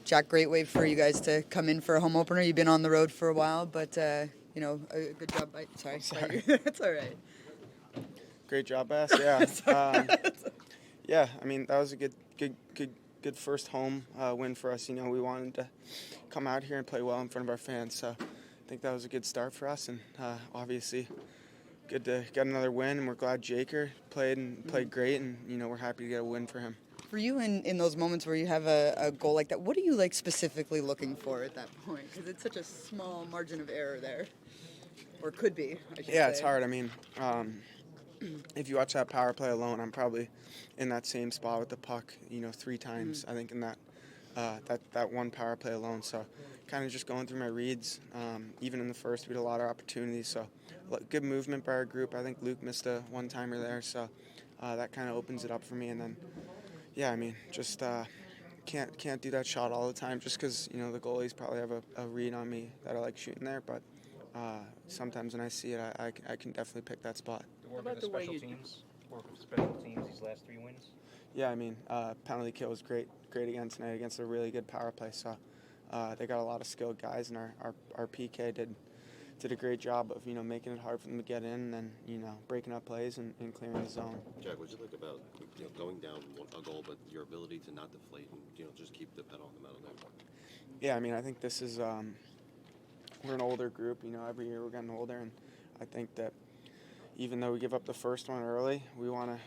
Jack, great way for you guys to come in for a home opener. You've been on the road for a while, but a good job. Sorry. That's all right. Great job, Bass. Yeah. Yeah. I mean, that was a good first home win for us. We wanted to come out here and play well in front of our fans. So I think that was a good start for us, and obviously good to get another win. And we're glad Jaker played great, and we're happy to get a win for him. For you, in those moments where you have a goal like that, what are you specifically looking for at that point? Because it's such a small margin of error there, or could be. I should say. It's hard. I mean, if you watch that power play alone, I'm probably in that same spot with the puck, 3 times. I think in that one power play alone. So kind of just going through my reads. Even in the first, we had a lot of opportunities. So good movement by our group. I think Luke missed a one-timer there. So that kind of opens it up for me. And then, just can't do that shot all the time just because, the goalies probably have a read on me that I like shooting there. But sometimes when I see it, I can definitely pick that spot. What about the special teams? Work with special teams these last 3 wins? Yeah, penalty kill was great again tonight against a really good power play. So they got a lot of skilled guys, and our PK did a great job of making it hard for them to get in, and then breaking up plays and clearing the zone. Jack, what'd you like about going down a goal, but your ability to not deflate and just keep the pedal on the metal there? Yeah, I think this is we're an older group. Every year we're getting older, and I think that even though we give up the first one early, we wanna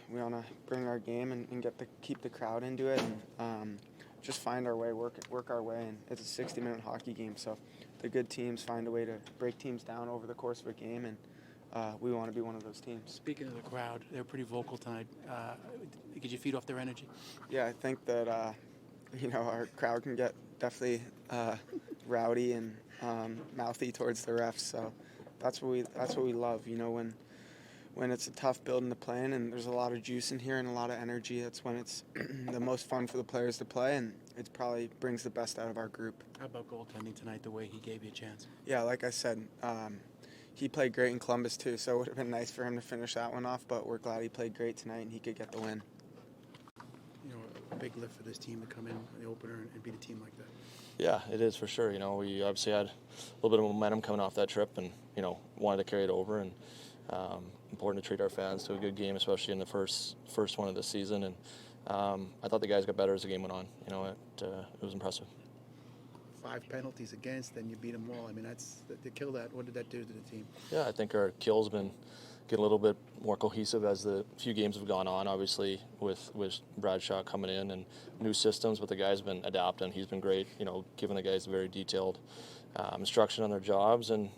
bring our game and keep the crowd into it, and just find our way, work our way. And it's a 60-minute hockey game, so the good teams find a way to break teams down over the course of a game, and we want to be one of those teams. Speaking of the crowd, they're pretty vocal tonight. Did you feed off their energy? Yeah, I think that our crowd can get definitely rowdy and mouthy towards the refs. So that's what we love. When it's a tough building to play in and there's a lot of juice in here and a lot of energy, that's when it's the most fun for the players to play, and it probably brings the best out of our group. How about goaltending tonight, the way he gave you a chance? Yeah, like I said, he played great in Columbus too, so it would have been nice for him to finish that one off, but we're glad he played great tonight and he could get the win. A big lift for this team to come in the opener and beat a team like that. Yeah, it is for sure. We obviously had a little bit of momentum coming off that trip, and wanted to carry it over, and important to treat our fans to a good game, especially in the first one of the season. And I thought the guys got better as the game went on. It was impressive. 5 penalties against, then you beat them all. That's to kill that. What did that do to the team? Yeah, I think our kill's been getting a little bit more cohesive as the few games have gone on. Obviously, with Bradshaw coming in and new systems, but the guys have been adapting. He's been great. Giving the guys very detailed instruction on their jobs, and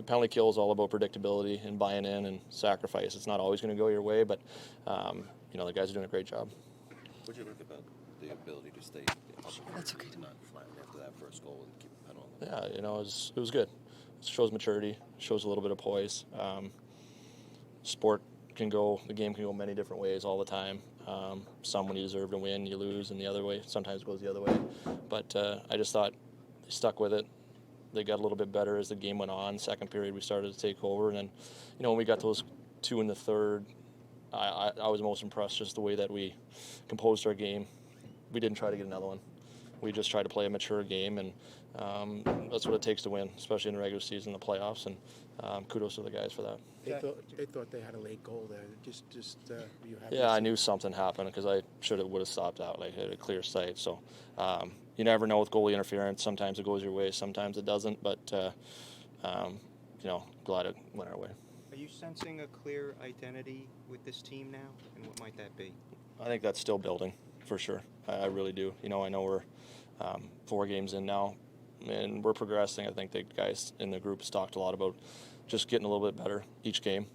penalty kill is all about predictability and buying in and sacrifice. It's not always going to go your way, but the guys are doing a great job. What do you like about the ability to stay up? That's okay. Not flatten after that first goal and keep the pedal on? Yeah, it was good. It shows maturity, shows a little bit of poise. The game can go many different ways all the time. Some when you deserve to win, you lose, and the other way, sometimes it goes the other way. But I just thought they stuck with it. They got a little bit better as the game went on. Second period, we started to take over, and then, when we got those 2 in the third, I was most impressed just the way that we composed our game. We didn't try to get another one. We just tried to play a mature game, and that's what it takes to win, especially in the regular season, the playoffs. And kudos to the guys for that. They thought they had a late goal there. You happy? Yeah, I knew something happened because I would have stopped out. I had a clear sight. So you never know with goalie interference. Sometimes it goes your way, sometimes it doesn't. But glad it went our way. Are you sensing a clear identity with this team now, and what might that be? I think that's still building, for sure. I really do. I know we're 4 games in now, and we're progressing. I think the guys in the group has talked a lot about just getting a little bit better each game,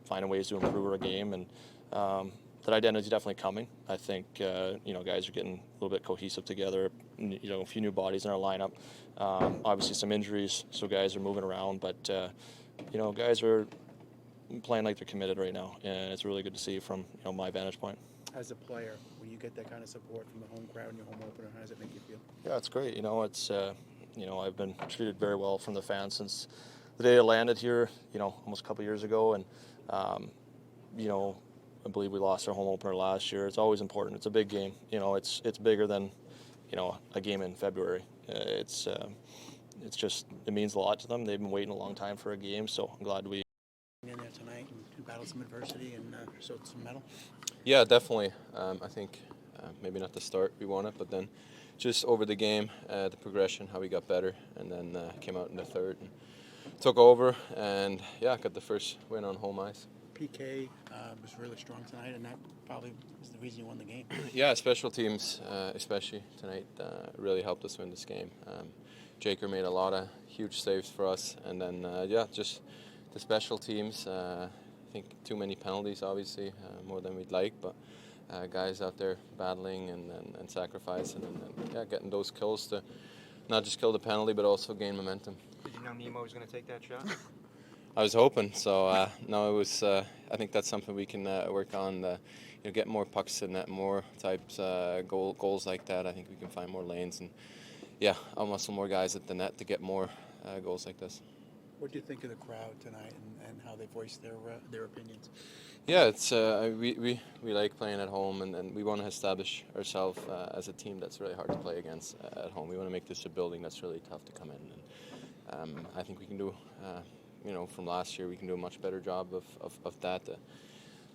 finding ways to improve our game, and that identity is definitely coming. I think guys are getting a little bit cohesive together. A few new bodies in our lineup. Obviously some injuries, so guys are moving around, but guys are playing like they're committed right now, and it's really good to see from my vantage point. As a player, when you get that kind of support from the home crowd in your home opener, how does it make you feel? Yeah, it's great. It's I've been treated very well from the fans since the day I landed here, almost a couple years ago, and I believe we lost our home opener last year. It's always important. It's a big game. It's bigger than a game in February. It's just, it means a lot to them. They've been waiting a long time for a game, so I'm glad we In there tonight and battled some adversity and showed some mettle. Yeah, definitely. I think maybe not the start we wanted, but then just over the game, the progression, how we got better, and then came out in the third and took over, and got the first win on home ice. PK was really strong tonight, and that probably was the reason you won the game. Yeah, special teams, especially tonight, really helped us win this game. Jaker made a lot of huge saves for us, and then just the special teams. I think too many penalties, obviously, more than we'd like, but guys out there battling and sacrificing and getting those kills to not just kill the penalty, but also gain momentum. Did you know Nemo was going to take that shot? I was hoping, so no, it was. I think that's something we can work on. Get more pucks in net, more types goals like that. I think we can find more lanes and I'll muscle more guys at the net to get more goals like this. What do you think of the crowd tonight and how they voiced their opinions? Yeah, it's we like playing at home, and we want to establish ourselves as a team that's really hard to play against at home. We want to make this a building that's really tough to come in, and I think we can do. From last year, we can do a much better job of that.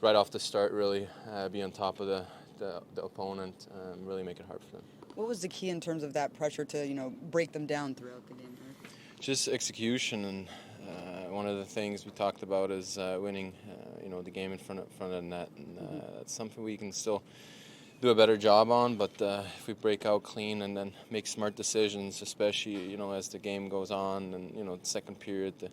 Right off the start, really be on top of the opponent, really make it hard for them. What was the key in terms of that pressure to break them down throughout the game here? Just execution, and one of the things we talked about is winning, the game in front of the net, and that's something we can still do a better job on. But if we break out clean and then make smart decisions, especially as the game goes on, and the second period,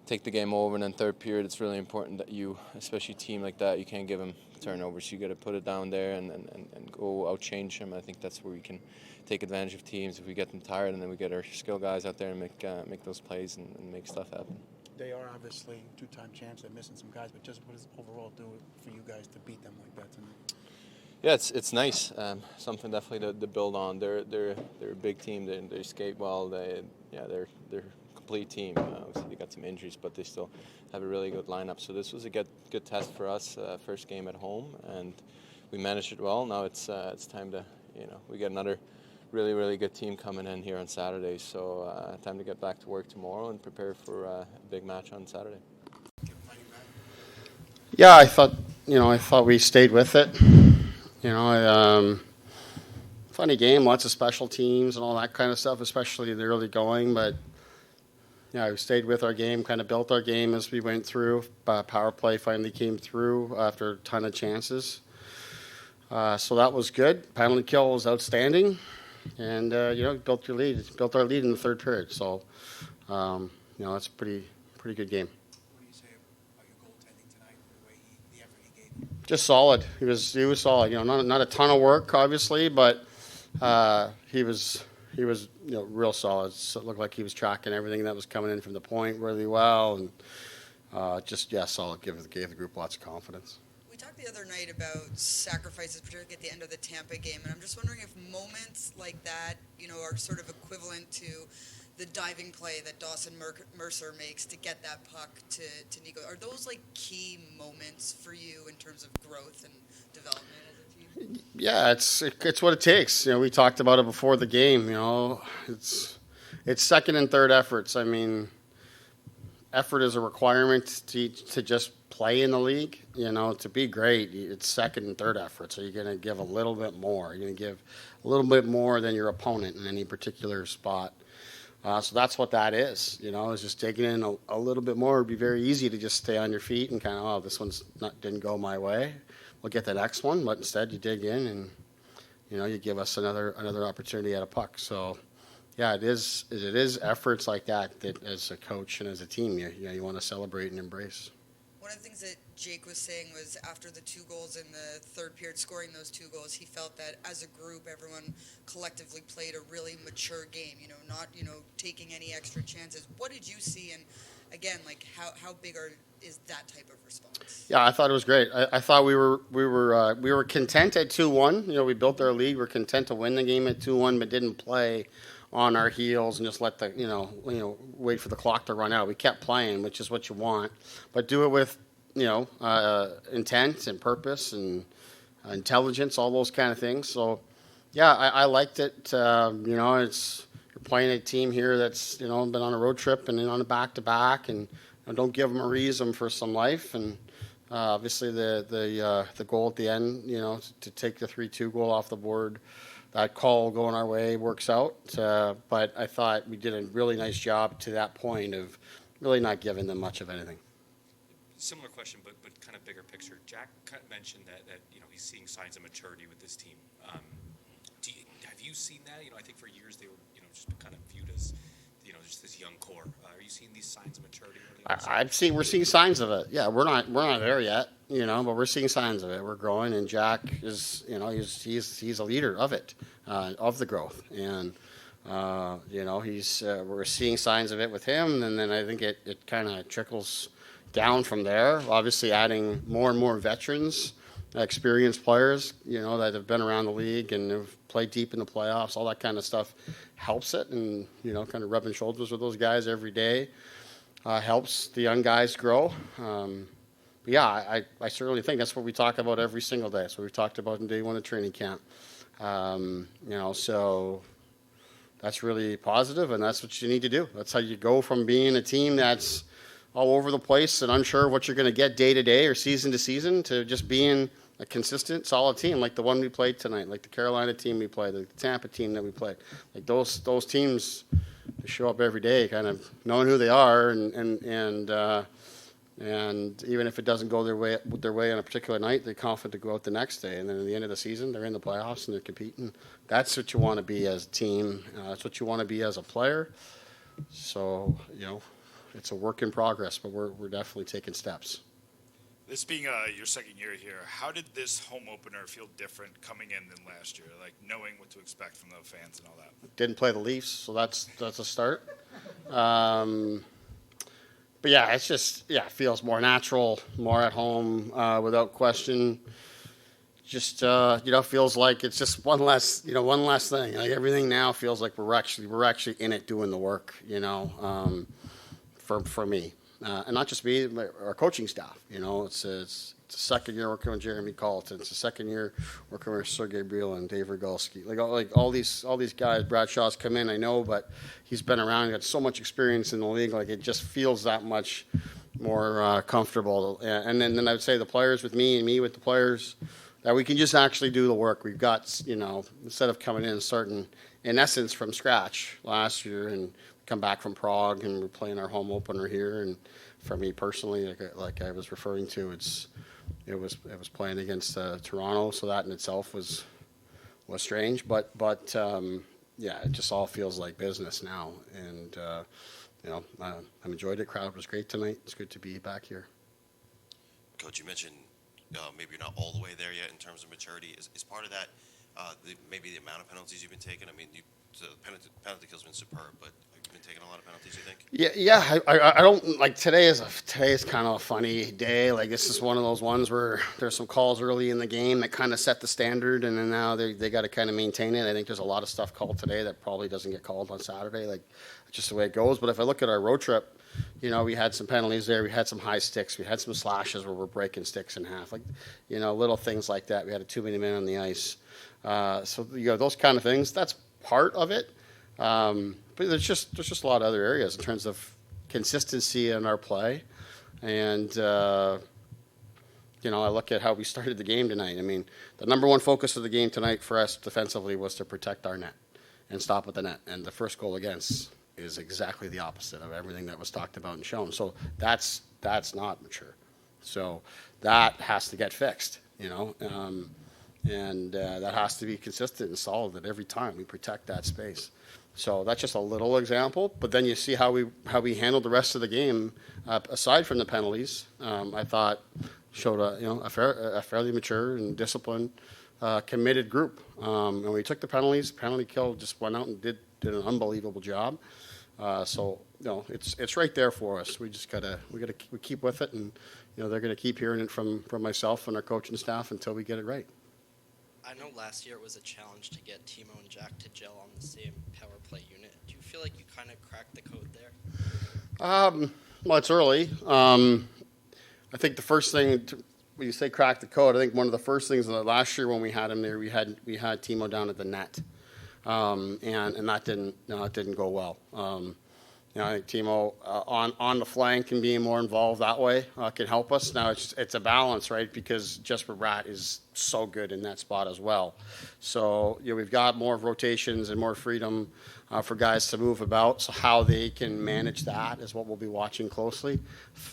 take the game over, and then third period, it's really important that you, especially a team like that, you can't give them turnovers. You got to put it down there and go out change them. I think that's where we can take advantage of teams if we get them tired, and then we get our skill guys out there and make those plays and make stuff happen. They are obviously two-time champs. They're missing some guys, but just what does overall do for you guys to beat them like that tonight? Yeah, it's nice. Something definitely to build on. They're a big team. They skate well. They're a complete team. Obviously they got some injuries, but they still have a really good lineup. So this was a good test for us. First game at home, and we managed it well. Now it's time to we get another really good team coming in here on Saturday. So time to get back to work tomorrow and prepare for a big match on Saturday. Yeah, I thought we stayed with it. Funny game, lots of special teams and all that kind of stuff, especially the early going. But we stayed with our game, kind of built our game as we went through. Power play finally came through after a ton of chances. So that was good. Penalty kill was outstanding. And, built our lead in the third period. So, that's a pretty good game. What do you say about your goaltending tonight, the way the effort he gave? Just solid. He was solid. Not a ton of work, obviously, but he was real solid. So it looked like he was tracking everything that was coming in from the point really well, and solid. Gave the group lots of confidence. We talked the other night about sacrifices, particularly at the end of the Tampa game, and I'm just wondering if moments like that, are sort of equivalent to the diving play that Dawson Mercer makes to get that puck to Nico. Are those like key moments for you in terms of growth and development as a team? Yeah, it's what it takes. We talked about it before the game. It's second and third efforts. I mean, effort is a requirement to just play in the league. To be great, it's second and third effort. So you're going to give a little bit more. You're going to give a little bit more than your opponent in any particular spot. So that's what that is. Is just taking in a little bit more. It would be very easy to just stay on your feet and kind of, this one's didn't go my way. We'll get the next one, but instead you dig in and you give us another opportunity at a puck. So. Yeah, it is efforts like that as a coach and as a team, you want to celebrate and embrace. One of the things that Jake was saying was after the 2 goals in the third period, scoring those 2 goals, he felt that as a group, everyone collectively played a really mature game, not, taking any extra chances. What did you see? And again, like how big is that type of response? Yeah, I thought it was great. I thought we were content at 2-1. We built our league. We're content to win the game at 2-1, but didn't play on our heels and just let the wait for the clock to run out. We kept playing, which is what you want, but do it with intent and purpose and intelligence, all those kind of things. So Yeah, I liked it. It's you're playing a team here that's been on a road trip and then on a back-to-back, and don't give them a reason for some life. And obviously the goal at the end, to take the 3-2 goal off the board, that call going our way works out. But I thought we did a really nice job to that point of really not giving them much of anything. Similar question, but kind of bigger picture. Jack kind of mentioned that he's seeing signs of maturity with this team. Have you seen that? I think for years they were just kind of viewed as just this young core. Are you seeing these signs of maturity? We're seeing signs of it. Yeah, we're not there yet, but we're seeing signs of it. We're growing, and Jack is, he's a leader of it, of the growth, and we're seeing signs of it with him, and then I think it kind of trickles down from there. Obviously, adding more and more veterans, experienced players, that have been around the league and have played deep in the playoffs. All that kind of stuff helps it, and kind of rubbing shoulders with those guys every day helps the young guys grow. But yeah, I certainly think that's what we talk about every single day. That's what we talked about in day one of training camp. So that's really positive, and that's what you need to do. That's how you go from being a team that's all over the place and unsure of what you're going to get day to day or season to season to just being a consistent, solid team like the one we played tonight, like the Carolina team we played, like the Tampa team that we played. Like those teams, they show up every day kind of knowing who they are, and even if it doesn't go their way on a particular night, they're confident to go out the next day. And then at the end of the season, they're in the playoffs and they're competing. That's what you want to be as a team. That's what you want to be as a player. So, it's a work in progress, but we're definitely taking steps. This being your second year here, how did this home opener feel different coming in than last year? Like knowing what to expect from the fans and all that. Didn't play the Leafs, so that's a start. But yeah, it's just it feels more natural, more at home, without question. Just feels like it's just one less thing. Like everything now feels like we're actually in it doing the work. For me. And not just me, our coaching staff. It's the second year working with Jeremy Colleton. It's the second year working with Sergei Brila and Dave Rogalski. Like all these guys. Bradshaw's come in, I know, but he's been around. He got so much experience in the league. Like it just feels that much more comfortable. And then I would say the players with me and me with the players, that we can just actually do the work. We've got instead of coming in and starting in essence from scratch last year and come back from Prague and we're playing our home opener here. And for me personally, like I was referring to, it was playing against Toronto, so that in itself was strange. But it just all feels like business now. And I enjoyed it. Crowd was great tonight. It's good to be back here. Coach, you mentioned maybe you're not all the way there yet in terms of maturity. Is part of that maybe the amount of penalties you've been taking? I mean, the penalty kill's been superb, but have you been taking a lot of penalties, you think? Yeah. I don't like today is kind of a funny day. Like this is one of those ones where there's some calls early in the game that kind of set the standard, and then now they got to kind of maintain it. I think there's a lot of stuff called today that probably doesn't get called on Saturday. Like it's just the way it goes. But if I look at our road trip, we had some penalties there. We had some high sticks. We had some slashes where we're breaking sticks in half. Like little things like that. We had a 2-minute man on the ice. So those kind of things. That's part of it. But there's just a lot of other areas in terms of consistency in our play. And, I look at how we started the game tonight. I mean, the number one focus of the game tonight for us defensively was to protect our net and stop at the net. And the first goal against is exactly the opposite of everything that was talked about and shown. So that's not mature. So that has to get fixed, and that has to be consistent and solid at every time we protect that space. So that's just a little example, but then you see how we handled the rest of the game, aside from the penalties. I thought showed a fairly mature and disciplined, committed group. And we took the penalties. Penalty kill just went out and did an unbelievable job. So it's right there for us. We just we keep with it, and they're gonna keep hearing it from myself and our coaching staff until we get it right. I know last year it was a challenge to get Timo and Jack to gel on the same power play unit. Do you feel like you kind of cracked the code there? Well, it's early. I think the first thing when you say crack the code, I think one of the first things that last year when we had him there, we had Timo down at the net, and that didn't go well. I think Timo on the flank and being more involved that way can help us. Now it's a balance, right? Because Jesper Bratt is so good in that spot as well. So we've got more rotations and more freedom for guys to move about. So how they can manage that is what we'll be watching closely.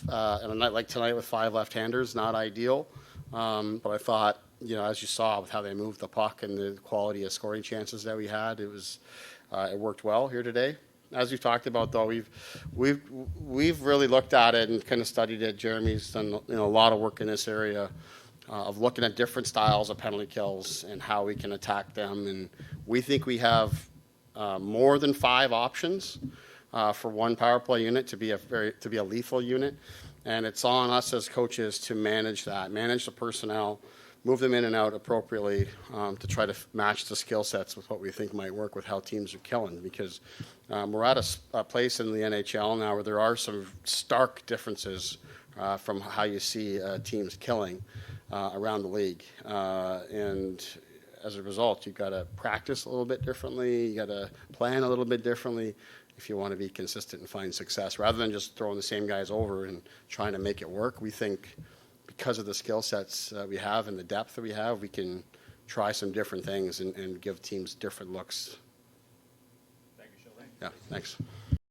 And a night like tonight with 5 left-handers, not ideal. But I thought, as you saw with how they moved the puck and the quality of scoring chances that we had, it worked well here today. As we've talked about, though, we've really looked at it and kind of studied it. Jeremy's done a lot of work in this area of looking at different styles of penalty kills and how we can attack them. And we think we have more than 5 options for one power play unit to be a lethal unit. And it's on us as coaches to manage that, manage the personnel, move them in and out appropriately to try to match the skill sets with what we think might work with how teams are killing. Because we're at a place in the NHL now where there are some stark differences from how you see teams killing around the league. And as a result, you've got to practice a little bit differently. You got to plan a little bit differently if you want to be consistent and find success, rather than just throwing the same guys over and trying to make it work. We think because of the skill sets we have and the depth that we have, we can try some different things and give teams different looks. Thank you, Sheldon. Yeah, thanks.